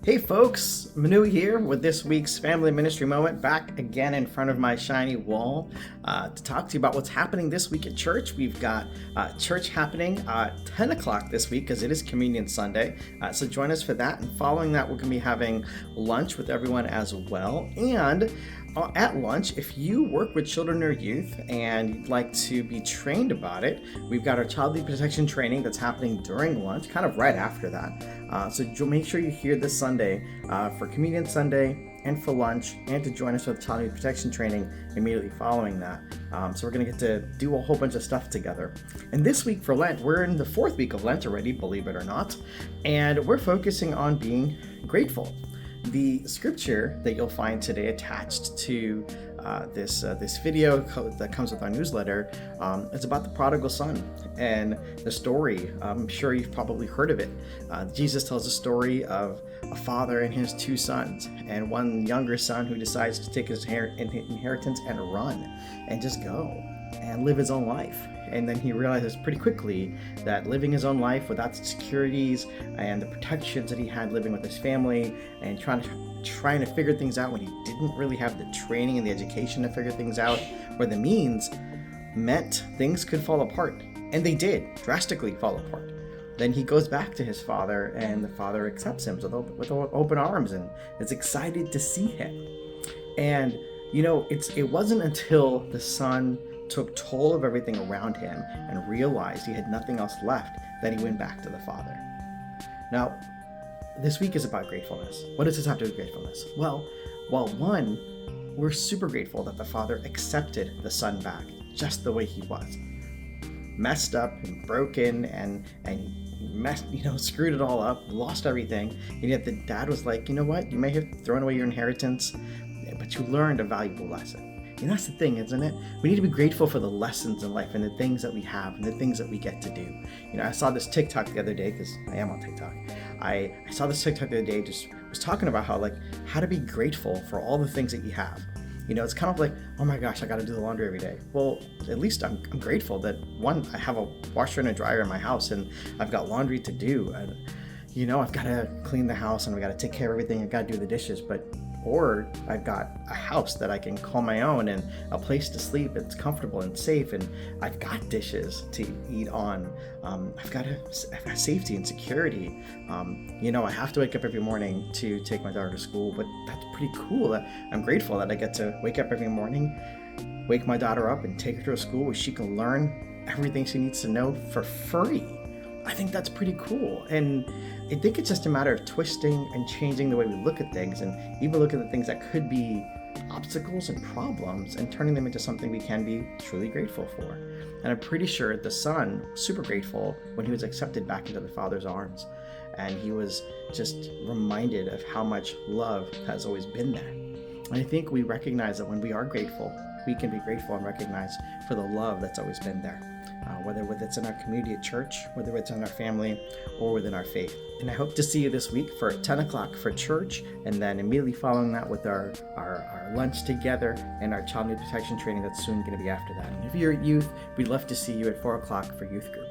Hey folks, Manu here with this week's Family Ministry Moment, back again in front of my shiny wall to talk to you about what's happening this week at church. We've got church happening at 10 o'clock this week because it is Communion Sunday, so join us for that. And following that, we're going to be having lunch with everyone as well. And at lunch, if you work with children or youth and you'd like to be trained about it, we've got our child lead protection training that's happening during lunch, kind of right after that. So make sure you're here this Sunday for Communion Sunday and for lunch, and to join us for the child lead protection training immediately following that. So we're going to get to do a whole bunch of stuff together. And this week for Lent, we're in the fourth week of Lent already, believe it or not, and we're focusing on being grateful. The scripture that you'll find today attached to this video that comes with our newsletter is about the prodigal son and the story. I'm sure you've probably heard of it. Jesus tells a story of a father and his two sons, and one younger son who decides to take his inheritance and run and just go and live his own life. And then he realizes pretty quickly that living his own life without the securities and the protections that he had living with his family and trying to figure things out when he didn't really have the training and the education to figure things out, or the means, meant things could fall apart. And they did drastically fall apart. Then he goes back to his father, and the father accepts him with open arms and is excited to see him. And it wasn't until the son took toll of everything around him and realized he had nothing else left that he went back to the father. Now, this week is about gratefulness. What does this have to do with gratefulness? Well, one, we're super grateful that the father accepted the son back just the way he was. Messed up and broken and screwed it all up, lost everything, and yet the dad was like, you know what? You may have thrown away your inheritance, but you learned a valuable lesson. And that's the thing, isn't it? We need to be grateful for the lessons in life and the things that we have and the things that we get to do. I saw this TikTok the other day, because I am on TikTok. I saw this TikTok the other day, just was talking about how to be grateful for all the things that you have. It's kind of like, oh my gosh, I got to do the laundry every day. Well, at least I'm grateful that, one, I have a washer and a dryer in my house and I've got laundry to do. And, I've got to clean the house and I've got to take care of everything. I've got to do the dishes, or I've got a house that I can call my own and a place to sleep. It's comfortable and safe, and I've got dishes to eat on. I've got safety and security. I have to wake up every morning to take my daughter to school, but that's pretty cool. I'm grateful that I get to wake up every morning, wake my daughter up and take her to a school where she can learn everything she needs to know for free. I think that's pretty cool. And I think it's just a matter of twisting and changing the way we look at things, and even look at the things that could be obstacles and problems and turning them into something we can be truly grateful for. And I'm pretty sure the son was super grateful when he was accepted back into the father's arms. And he was just reminded of how much love has always been there. And I think we recognize that when we are grateful, we can be grateful and recognize for the love that's always been there. Whether it's in our community at church, whether it's in our family, or within our faith. And I hope to see you this week for 10 o'clock for church, and then immediately following that with our lunch together and our child need protection training that's soon going to be after that. And if you're at youth, we'd love to see you at 4 o'clock for youth group.